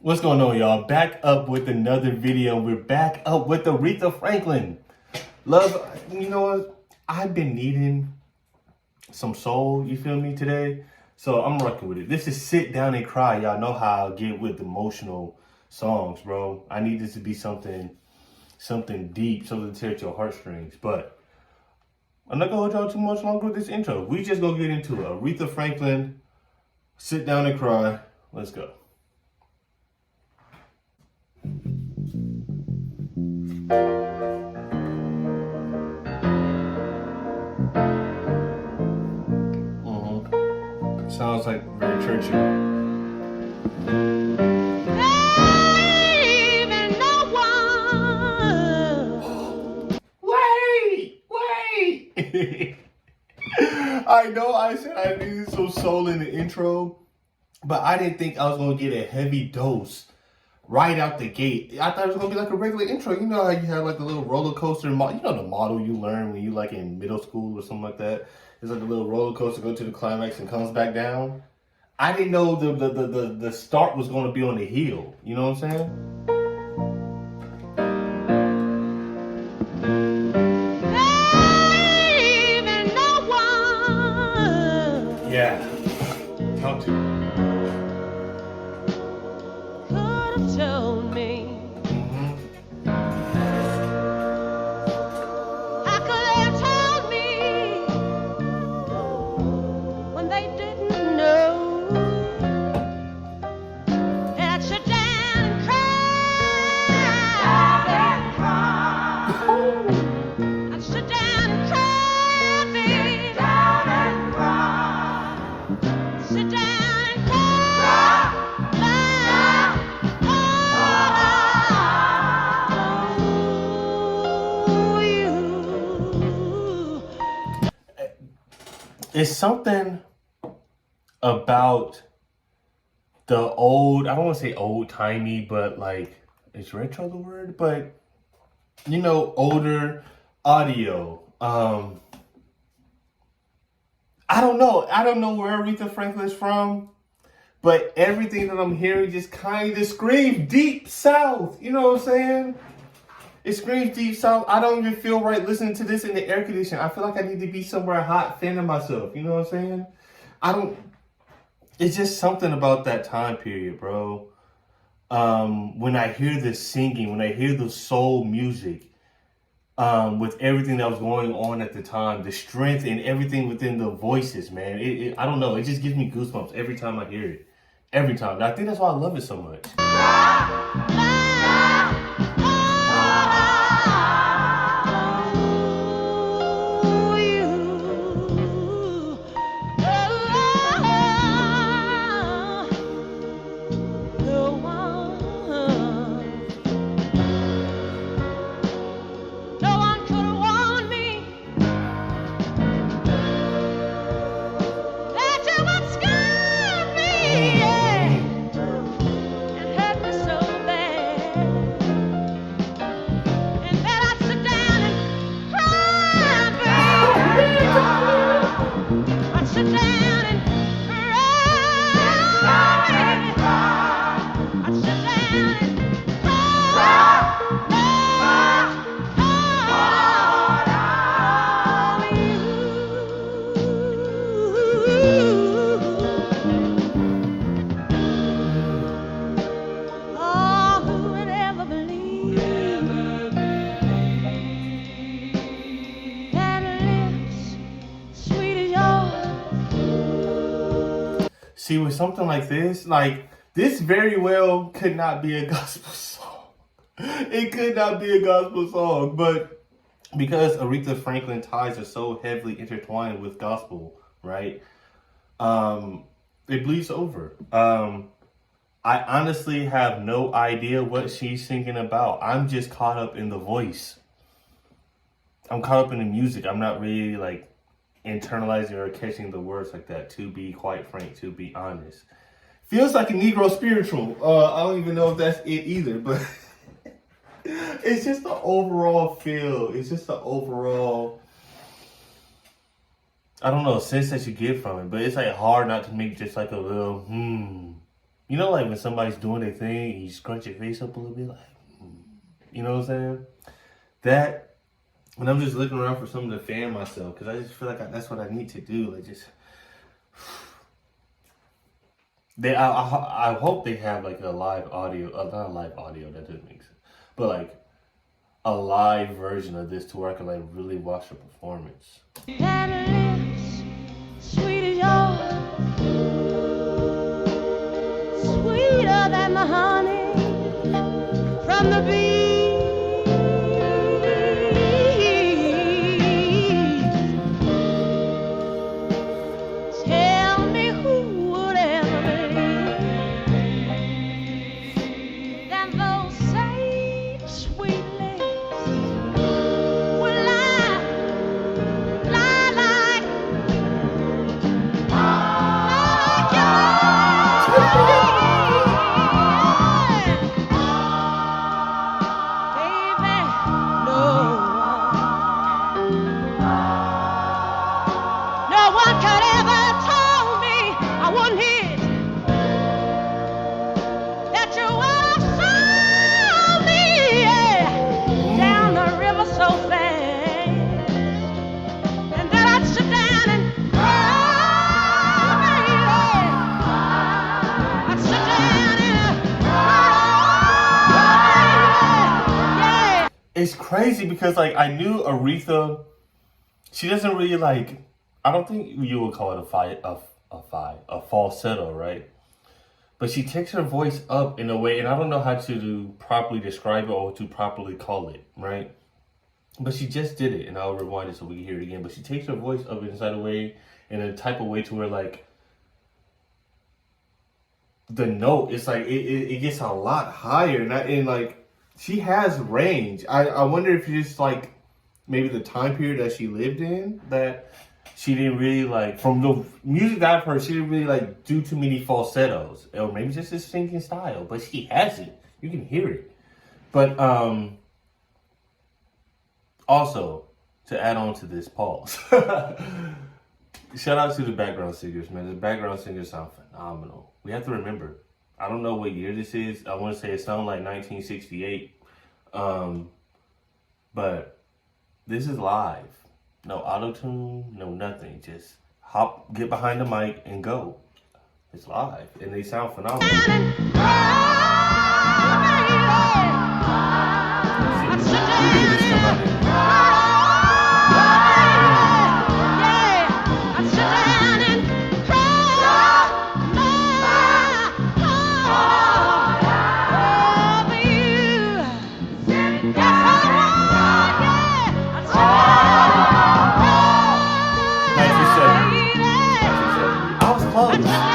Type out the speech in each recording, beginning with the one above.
What's going on, y'all? Back up with another video. We're back up with Aretha Franklin. Love, you know what? I've been needing some soul, you feel me, today? So I'm rocking with it. This is Sit Down and Cry. Y'all know how I get with emotional songs, bro. I need this to be something deep, something to tear at your heartstrings. But I'm not gonna hold y'all too much longer with this intro. We just gonna get into it. Aretha Franklin, Sit Down and Cry. Let's go. Sounds like very churchy. Baby, no one. Wait. I know I said I needed some soul in the intro, but I didn't think I was gonna get a heavy dose right out the gate. I thought it was gonna be like a regular intro. You know how you have like a little roller coaster, you know the model you learn when you like in middle school or something like that. It's like a little roller coaster, go to the climax and comes back down. I didn't know the start was gonna be on the heel. You know what I'm saying? Baby, no one. Yeah. Talk to me. Could have told me. How could they have told me when they didn't know? And I'd sit down and cry. I'd sit down and cry, baby. Sit down and cry. It's something about the old, I don't want to say old timey, but like, is retro the word? But, you know, older audio. I don't know where Aretha Franklin's from, but everything that I'm hearing just kind of screams deep south. You know what I'm saying? It screams deep south. I don't even feel right listening to this in the air conditioner. I feel like I need to be somewhere hot, fanning myself. You know what I'm saying? It's just something about that time period, bro. When I hear the singing, when I hear the soul music, with everything that was going on at the time, the strength and everything within the voices, man. I don't know. It just gives me goosebumps every time I hear it. Every time. I think that's why I love it so much. See, with something like this very well could not be a gospel song. It could not be a gospel song, but because Aretha Franklin ties are so heavily intertwined with gospel, right? It bleeds over. I honestly have no idea what she's singing about. I'm just caught up in the voice. I'm caught up in the music. I'm not really like internalizing or catching the words like that, to be quite frank, to be honest. Feels like a Negro spiritual. I don't even know if that's it either, but it's just the overall feel. It's just the overall I don't know, sense that you get from it, but it's like hard not to make just like a little You know, like when somebody's doing their thing, and you scrunch your face up a little bit, like, you know what I'm saying? That, and I'm just looking around for something to fan myself because I just feel like that's what I need to do. Like just, I hope they have like a live audio, not a live audio, that doesn't make sense, but like a live version of this to where I can like really watch the performance. That lips, sweet as yours, sweeter than the honey from the bee. Tell me who would ever believe that those same sweet lips would lie like baby, no one could ever tell me I wouldn't hit that you would have saw me, yeah, down the river so fast, and that I'd sit down and cry, baby. I'd sit down and cry, baby, yeah. It's crazy because like I knew Aretha, she doesn't really like. I don't think you would call it a falsetto, right? But she takes her voice up in a way, and I don't know how to properly describe it or to properly call it, right? But she just did it, and I'll rewind it so we can hear it again. But she takes her voice up inside a way, in a type of way to where like the note, it's like it gets a lot higher, and like she has range. I wonder if it's just like maybe the time period that she lived in that she didn't really like, from the music that I've heard, she didn't really like do too many falsettos, or maybe just his singing style. But she has it; you can hear it. But also to add on to this, pause. Shout out to the background singers, man. The background singers sound phenomenal. We have to remember, I don't know what year this is. I want to say it sounds like 1968. But this is live. No auto-tune, no nothing. Just hop, get behind the mic, and go. It's live, and they sound phenomenal. I was close. Man.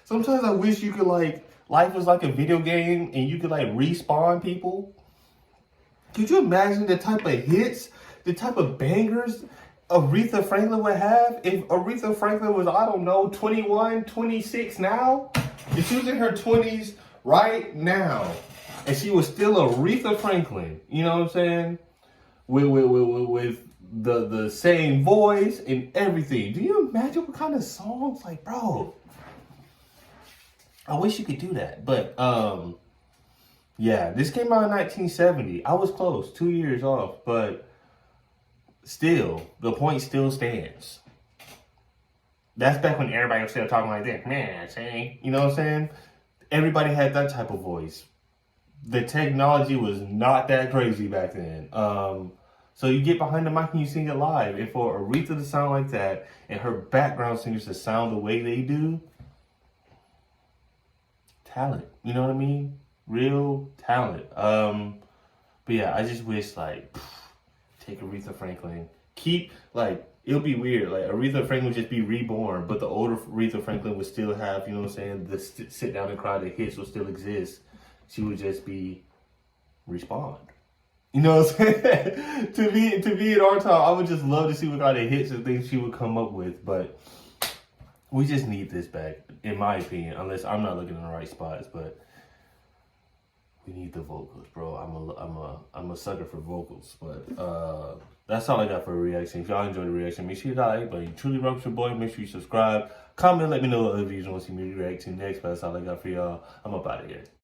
Sometimes I wish you could like, life was like a video game and you could like respawn people. Could you imagine the type of hits, the type of bangers Aretha Franklin would have if Aretha Franklin was, I don't know, 21, 26 now? If she was in her 20s right now and she was still Aretha Franklin, you know what I'm saying? With the same voice and everything. Do you imagine what kind of songs? Like, bro, I wish you could do that. But yeah, this came out in 1970. I was close, 2 years off, but still, the point still stands. That's back when everybody was still talking like this. Man, see? You know what I'm saying? Everybody had that type of voice. The technology was not that crazy back then. So you get behind the mic and you sing it live. And for Aretha to sound like that and her background singers to sound the way they do, talent. You know what I mean? Real talent. But yeah, I just wish like take Aretha Franklin. Keep like, it'll be weird. Like Aretha Franklin would just be reborn, but the older Aretha Franklin would still have, you know what I'm saying, the sit down and cry, the hits will still exist. She would just be respawned. You know what I'm saying? to be in our time, I would just love to see what kind of hits and things she would come up with. But we just need this back, in my opinion. Unless I'm not looking in the right spots, but we need the vocals, bro. I'm a sucker for vocals. But that's all I got for a reaction. If y'all enjoyed the reaction, make sure you hit that like button. You truly rock with your boy. Make sure you subscribe, comment, let me know what other videos you want to see me react to next. But that's all I got for y'all. I'm up out of here.